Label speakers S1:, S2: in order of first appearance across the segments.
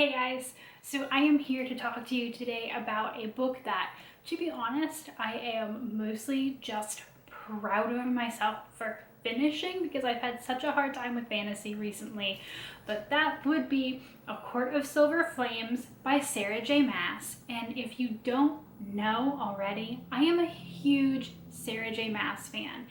S1: Hey guys, so I am here to talk to you today about a book that, to be honest, I am mostly just proud of myself for finishing because I've had such a hard time with fantasy recently, but that would be A Court of Silver Flames by Sarah J. Maas. And if you don't know already, I am a huge Sarah J. Maas fan.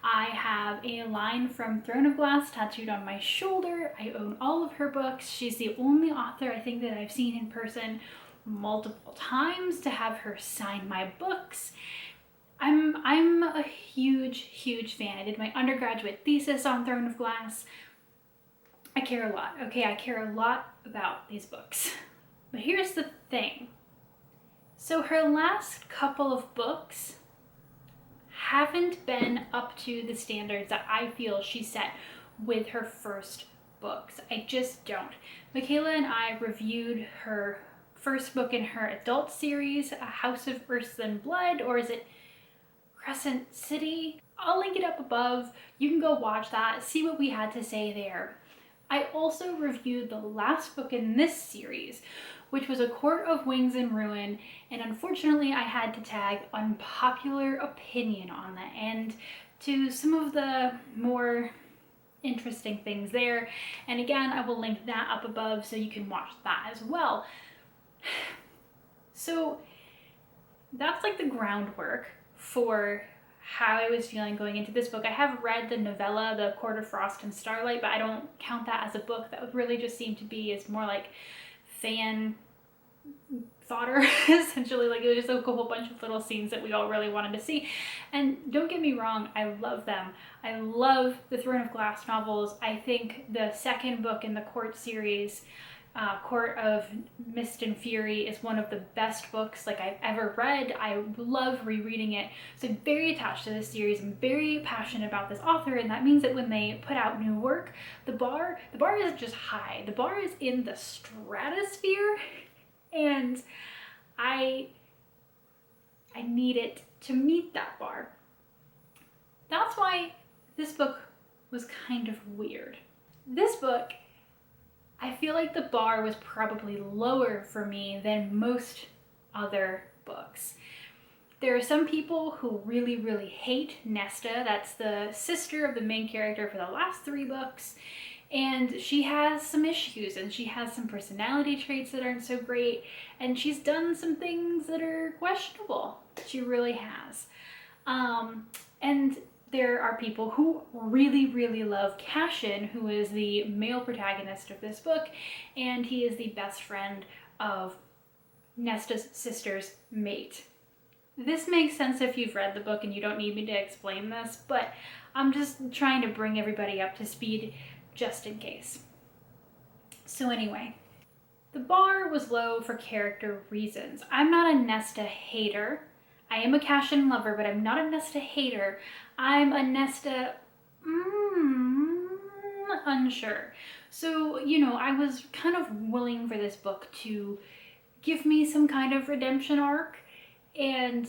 S1: I have a line from Throne of Glass tattooed on my shoulder. I own all of her books. She's the only author I think that I've seen in person multiple times to have her sign my books. I'm a huge fan. I did my undergraduate thesis on Throne of Glass. I care a lot, okay? I care a lot about these books. But here's the thing. So her last couple of books haven't been up to the standards that I feel she set with her first books. I just don't. Michaela and I reviewed her first book in her adult series, A House of Earth and Blood, or is it Crescent City? I'll link it up above. You can go watch that, see what we had to say there. I also reviewed the last book in this series, which was A Court of Wings and Ruin, and unfortunately I had to tag unpopular opinion on the end to some of the more interesting things there. And again, I will link that up above so you can watch that as well. So that's like the groundwork for how I was feeling going into this book. I have read the novella, The Court of Frost and Starlight, but I don't count that as a book. That would really just seem to be as more like fan fodder, essentially. Like, it was just a whole bunch of little scenes that we all really wanted to see. And don't get me wrong, I love them. I love the Throne of Glass novels. I think the second book in the Court series, Court of Mist and Fury, is one of the best books like I've ever read. I love rereading it. So I'm very attached to this series. I'm very passionate about this author, and that means that when they put out new work, the bar isn't just high. The bar is in the stratosphere, and I need it to meet that bar. That's why this book was kind of weird. This book, I feel like the bar was probably lower for me than most other books. There are some people who really hate Nesta. That's the sister of the main character for the last 3 books. And she has some issues, and she has some personality traits that aren't so great, and she's done some things that are questionable. She really has. And there are people who really love Cashin, who is the male protagonist of this book, and he is the best friend of Nesta's sister's mate. This makes sense if you've read the book and you don't need me to explain this, but I'm just trying to bring everybody up to speed just in case. So anyway, the bar was low for character reasons. I'm not a Nesta hater. I am a Cashin lover, but I'm not a Nesta hater. I'm a Nesta unsure. So, I was kind of willing for this book to give me some kind of redemption arc, and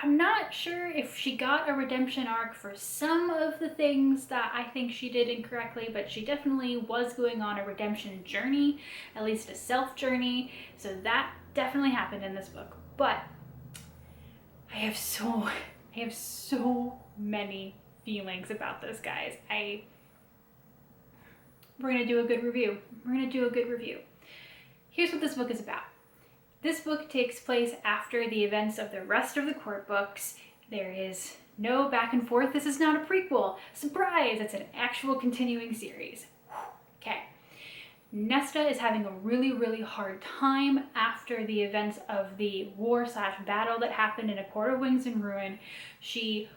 S1: I'm not sure if she got a redemption arc for some of the things that I think she did incorrectly, but she definitely was going on a redemption journey, at least a self journey. So that definitely happened in this book. But I have so many feelings about this, guys. We're gonna do a good review. Here's what this book is about. This book takes place after the events of the rest of the Court books. There is no back and forth. This is not a prequel. Surprise! It's an actual continuing series. Okay. Nesta is having a really hard time after the events of the war/battle that happened in A Court of Wings and Ruin. She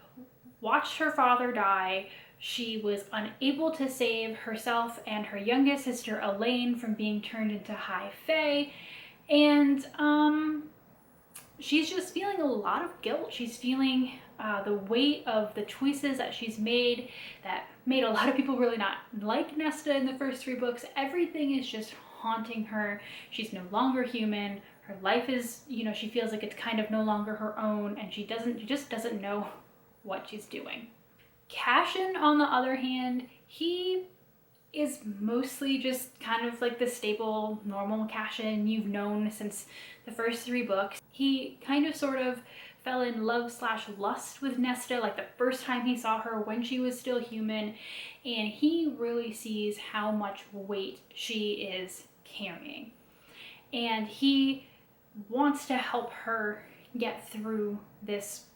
S1: watched her father die. She was unable to save herself and her youngest sister Elaine from being turned into High Fae. And she's just feeling a lot of guilt. She's feeling the weight of the choices that she's made that made a lot of people really not like Nesta in the first 3 books. Everything is just haunting her. She's no longer human. Her life is, she feels like it's kind of no longer her own, and she just doesn't know what she's doing. Cashin, on the other hand, he is mostly just kind of like the stable, normal Cashin you've known since the first 3 books. He kind of sort of fell in love / lust with Nesta like the first time he saw her when she was still human, and he really sees how much weight she is carrying. And he wants to help her get through this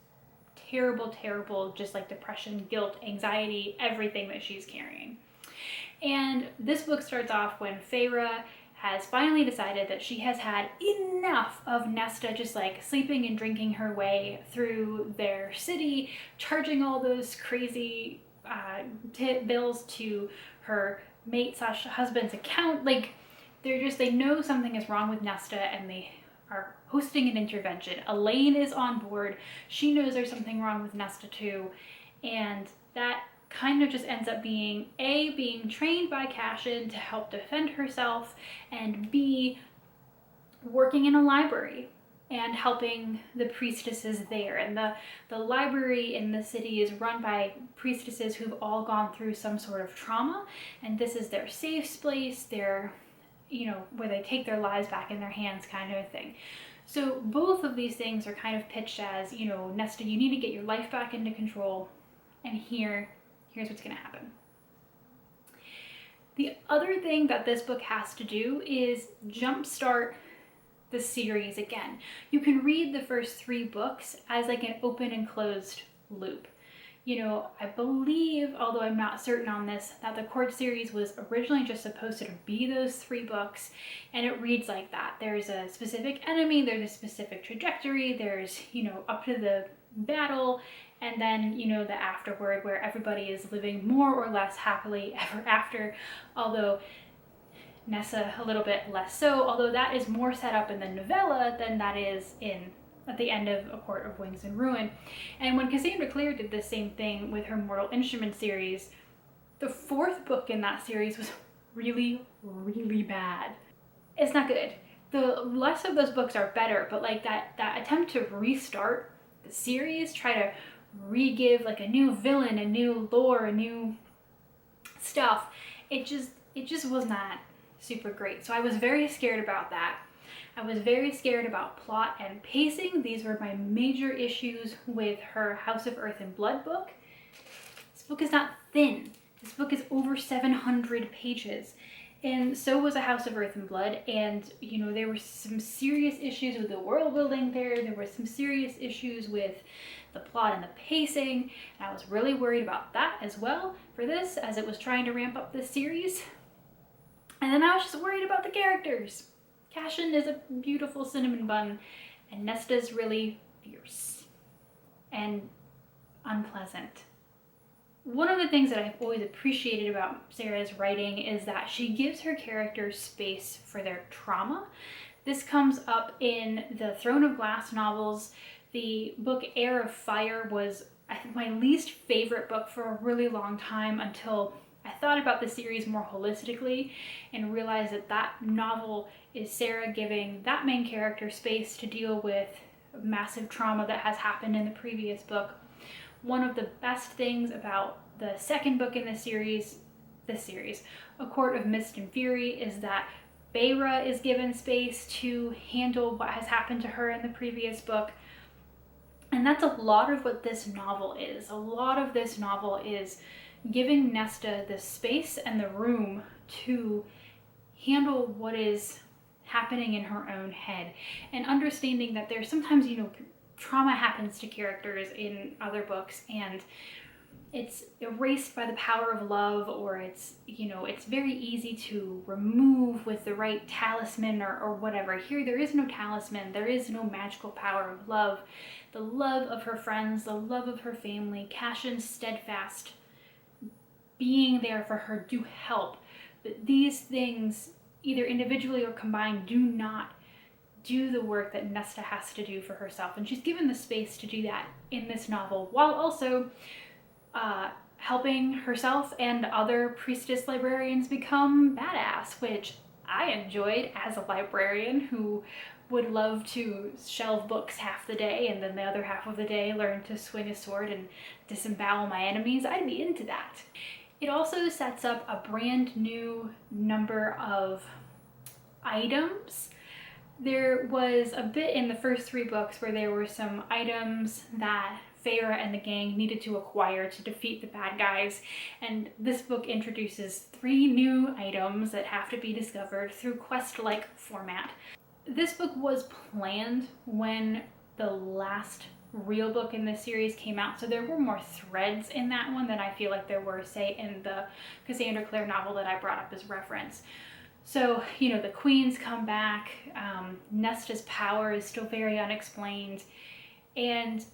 S1: terrible, terrible, just like depression, guilt, anxiety, everything that she's carrying. And this book starts off when Feyre has finally decided that she has had enough of Nesta just like sleeping and drinking her way through their city, charging all those crazy bills to her mate / husband's account. Like, they know something is wrong with Nesta, and they are hosting an intervention. Elaine is on board. She knows there's something wrong with Nesta too, and that kind of just ends up being A, being trained by Cashin to help defend herself, and B, working in a library and helping the priestesses there. And the library in the city is run by priestesses who've all gone through some sort of trauma, and this is their safe space, their, where they take their lives back in their hands kind of a thing. So both of these things are kind of pitched as, Nesta, you need to get your life back into control, and here's what's going to happen. The other thing that this book has to do is jumpstart the series again. You can read the first 3 books as like an open and closed loop. I believe, although I'm not certain on this, that the Court series was originally just supposed to be those 3 books, and it reads like that. There's a specific enemy, there's a specific trajectory, there's, up to the battle, and then, the afterward where everybody is living more or less happily ever after, although Nessa a little bit less so, although that is more set up in the novella than that is at the end of A Court of Wings and Ruin. And when Cassandra Clare did the same thing with her Mortal Instrument series, the 4th book in that series was really, really bad. It's not good. The less of those books are better, but like that attempt to restart the series, try to re-give like a new villain, a new lore, a new stuff, it just was not super great. So I was very scared about that. I was very scared about plot and pacing. These were my major issues with her House of Earth and Blood book. This book is not thin. This book is over 700 pages. And so was A House of Earth and Blood. And, there were some serious issues with the world building there. There were some serious issues with the plot and the pacing. And I was really worried about that as well for this, as it was trying to ramp up this series. And then I was just worried about the characters. Cashin is a beautiful cinnamon bun, and Nesta's really fierce and unpleasant. One of the things that I've always appreciated about Sarah's writing is that she gives her characters space for their trauma. This comes up in the Throne of Glass novels. The book Heir of Fire was, I think, my least favorite book for a really long time, until I thought about the series more holistically and realized that novel is Sarah giving that main character space to deal with massive trauma that has happened in the previous book. One of the best things about the 2nd book in this series, A Court of Mist and Fury, is that Feyre is given space to handle what has happened to her in the previous book. And that's a lot of what this novel is. A lot of this novel is giving Nesta the space and the room to handle what is happening in her own head, and understanding that there's sometimes, trauma happens to characters in other books and it's erased by the power of love, or it's very easy to remove with the right talisman or whatever. Here there is no talisman, there is no magical power of love. The love of her friends, the love of her family, Cashin's steadfast being there for her do help, but these things, either individually or combined, do not do the work that Nesta has to do for herself. And she's given the space to do that in this novel, while also helping herself and other priestess librarians become badass, which I enjoyed as a librarian who would love to shelve books half the day and then the other half of the day learn to swing a sword and disembowel my enemies. I'd be into that. It also sets up a brand new number of items. There was a bit in the first 3 books where there were some items that Feyre and the gang needed to acquire to defeat the bad guys, and this book introduces 3 new items that have to be discovered through quest-like format. This book was planned when the last real book in this series came out, so there were more threads in that one than I feel like there were, say, in the Cassandra Clare novel that I brought up as reference. So, you know, the queens come back, Nesta's power is still very unexplained, and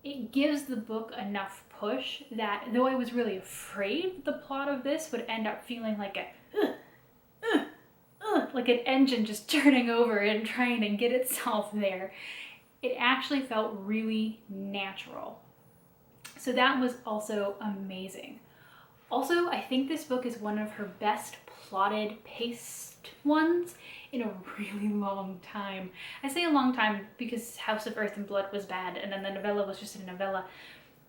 S1: it gives the book enough push that though I was really afraid the plot of this would end up feeling like like an engine just turning over and trying to get itself there, it actually felt really natural. So that was also amazing. Also, I think this book is one of her best plotted, paced ones in a really long time. I say a long time because House of Earth and Blood was bad, and then the novella was just a novella.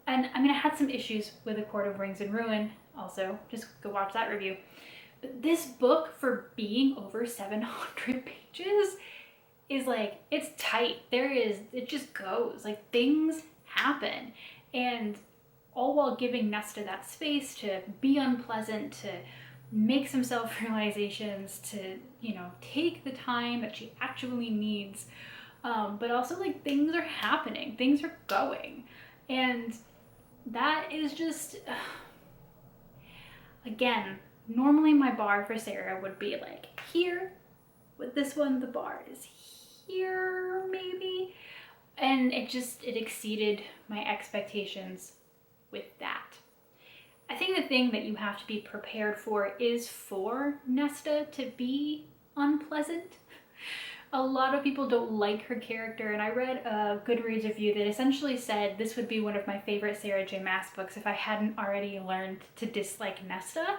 S1: And I mean, I had some issues with A Court of Rings and Ruin, also, just go watch that review. But this book, for being over 700 pages, is like, it's tight. It just goes. Like, things happen. And all while giving Nesta that space to be unpleasant, to make some self-realizations, to, you know, take the time that she actually needs. But also, like, things are happening. Things are going. And that is just, again, normally my bar for Sarah would be like here. With this one, the bar is here, maybe. And it exceeded my expectations with that. I think the thing that you have to be prepared for is for Nesta to be unpleasant. A lot of people don't like her character, and I read a Goodreads review that essentially said this would be one of my favorite Sarah J. Maas books if I hadn't already learned to dislike Nesta.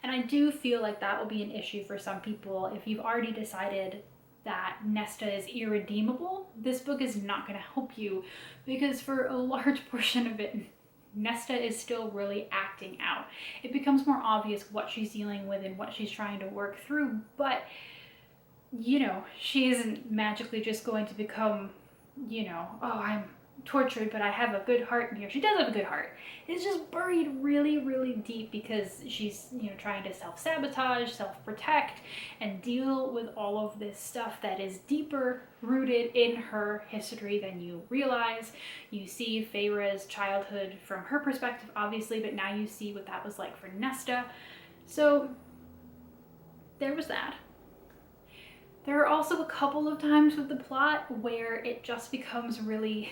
S1: And I do feel like that will be an issue for some people. If you've already decided that Nesta is irredeemable, this book is not going to help you, because for a large portion of it, Nesta is still really acting out. It becomes more obvious what she's dealing with and what she's trying to work through, but you know, she isn't magically just going to become, you know, oh, I'm tortured, but I have a good heart here. She does have a good heart. It's just buried really, really deep because she's, you know, trying to self-sabotage, self-protect, and deal with all of this stuff that is deeper rooted in her history than you realize. You see Feyre's childhood from her perspective, obviously, but now you see what that was like for Nesta. So there was that. There are also a couple of times with the plot where it just becomes really,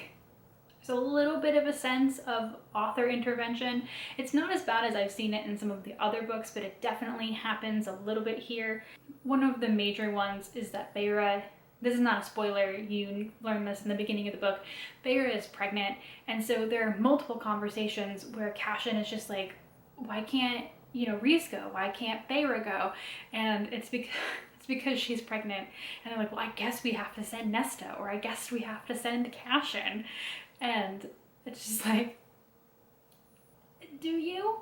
S1: there's a little bit of a sense of author intervention. It's not as bad as I've seen it in some of the other books, but it definitely happens a little bit here. One of the major ones is that Feyre, this is not a spoiler, you learn this in the beginning of the book, Feyre is pregnant, and so there are multiple conversations where Cassian is just like, why can't, you know, Rhys go? Why can't Feyre go? And it's because she's pregnant, and they're like, well, I guess we have to send Nesta, or I guess we have to send Cassian. And it's just like, do you?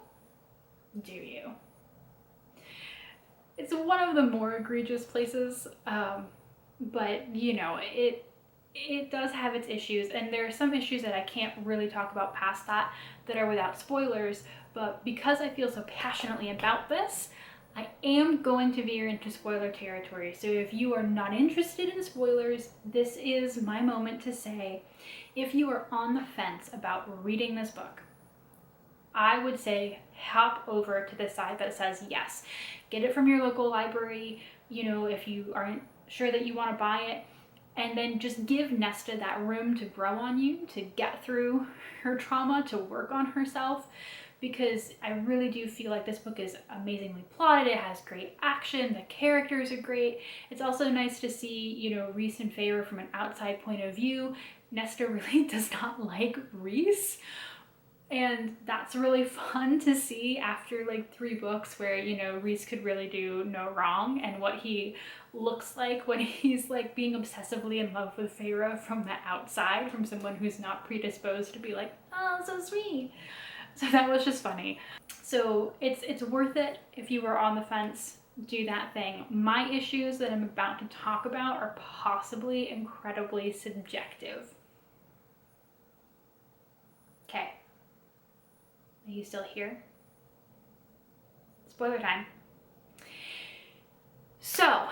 S1: It's one of the more egregious places, but you know, it does have its issues, and there are some issues that I can't really talk about past that are without spoilers, but because I feel so passionately about this, I am going to veer into spoiler territory. So if you are not interested in spoilers, this is my moment to say, if you are on the fence about reading this book, I would say hop over to the side that says yes. Get it from your local library, you know, if you aren't sure that you want to buy it, and then just give Nesta that room to grow on you, to get through her trauma, to work on herself. Because I really do feel like this book is amazingly plotted. It has great action. The characters are great. It's also nice to see, you know, Rhys and Feyre from an outside point of view. Nesta really does not like Rhys. And that's really fun to see after like 3 books where, you know, Rhys could really do no wrong, and what he looks like when he's like being obsessively in love with Feyre from the outside, from someone who's not predisposed to be like, oh, so sweet. So that was just funny. So it's worth it if you were on the fence. Do that thing. My issues that I'm about to talk about are possibly incredibly subjective. Okay. Are you still here? Spoiler time. So,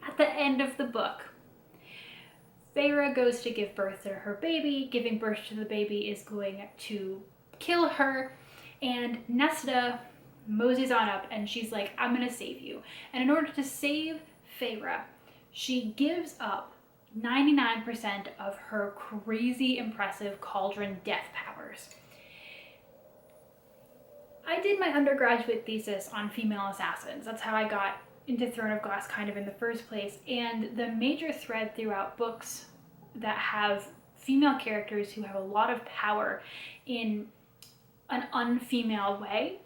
S1: at the end of the book, Feyre goes to give birth to her baby. Giving birth to the baby is going to kill her. And Nesta moseys on up and she's like, I'm gonna save you. And in order to save Feyre, she gives up 99% of her crazy impressive cauldron death powers. I did my undergraduate thesis on female assassins. That's how I got into Throne of Glass kind of in the first place. And the major thread throughout books that have female characters who have a lot of power in an unfemale way,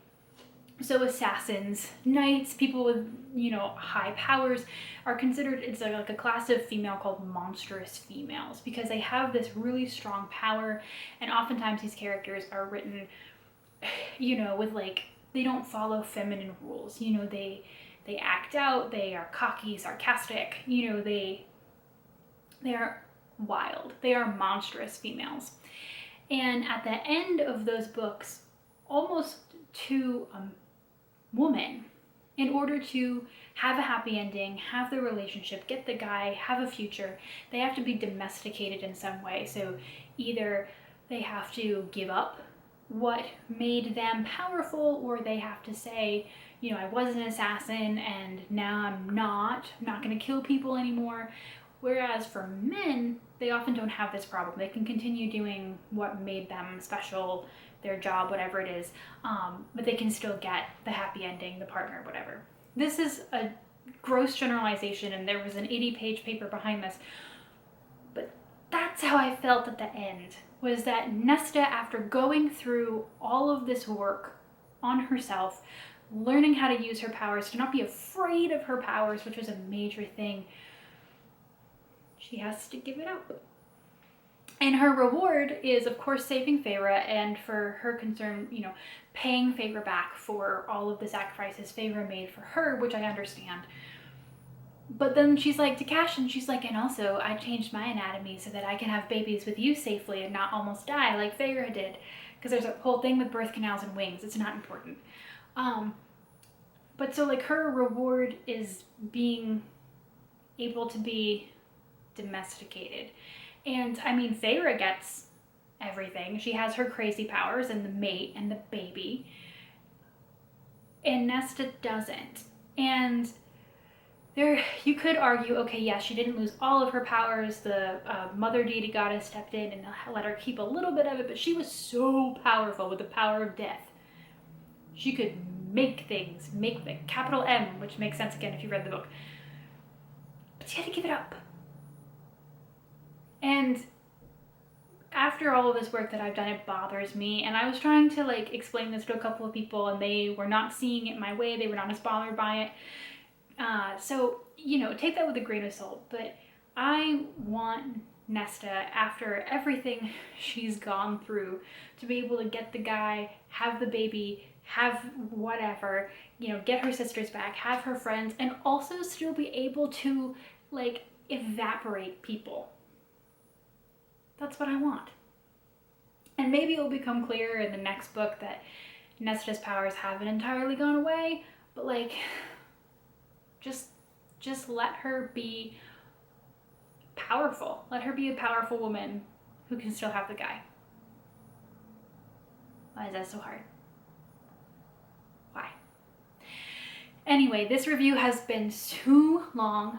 S1: so assassins, knights, people with, high powers, are considered, it's like a class of female called monstrous females, because they have this really strong power, and oftentimes these characters are written, with they don't follow feminine rules. They act out, they are cocky, sarcastic, they are wild. They are monstrous females. And at the end of those books, almost to a woman, in order to have a happy ending, have the relationship, get the guy, have a future, they have to be domesticated in some way. So either they have to give up what made them powerful, or they have to say, I was an assassin and now I'm not going to kill people anymore. Whereas for men, they often don't have this problem. They can continue doing what made them special, their job, whatever it is, but they can still get the happy ending, the partner, whatever. This is a gross generalization, and there was an 80-page paper behind this, but that's how I felt at the end, was that Nesta, after going through all of this work on herself, learning how to use her powers, to not be afraid of her powers, which was a major thing, she has to give it up. And her reward is, of course, saving Feyre, and for her concern, paying Feyre back for all of the sacrifices Feyre made for her, which I understand. But then she's like, to cash in, she's like, and also I changed my anatomy so that I can have babies with you safely and not almost die like Feyre did. Because there's a whole thing with birth canals and wings. It's not important. But so her reward is being able to be domesticated. And I mean, Feyre gets everything. She has her crazy powers and the mate and the baby. And Nesta doesn't. And you could argue, okay, yes, she didn't lose all of her powers. The mother deity goddess stepped in and let her keep a little bit of it, but she was so powerful with the power of death. She could make things, make the capital M, which makes sense again if you read the book. But she had to give it up. And after all of this work that I've done, it bothers me. And I was trying to explain this to a couple of people, and they were not seeing it my way. They were not as bothered by it. So, take that with a grain of salt. But I want Nesta, after everything she's gone through, to be able to get the guy, have the baby, have whatever, get her sisters back, have her friends, and also still be able to evaporate people. That's what I want. And maybe it will become clearer in the next book that Nesta's powers haven't entirely gone away, but just let her be powerful. Let her be a powerful woman who can still have the guy. Why is that so hard? Why? Anyway, this review has been so long.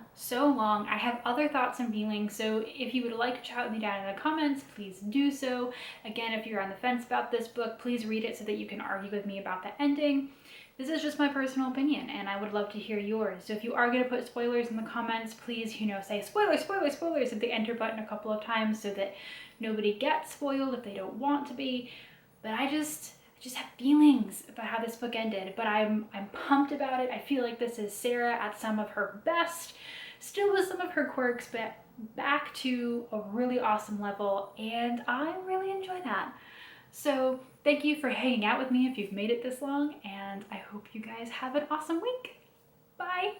S1: I have other thoughts and feelings, so if you would like to chat with me down in the comments, please do so. Again, if you're on the fence about this book, please read it so that you can argue with me about the ending. This is just my personal opinion, and I would love to hear yours. So if you are going to put spoilers in the comments, please, say spoilers, spoilers, spoilers, hit the enter button a couple of times so that nobody gets spoiled if they don't want to be. But I just have feelings about how this book ended, but I'm pumped about it. I feel like this is Sarah at some of her best, still with some of her quirks, but back to a really awesome level, and I really enjoy that. So Thank you for hanging out with me if you've made it this long, and I hope you guys have an awesome week. Bye!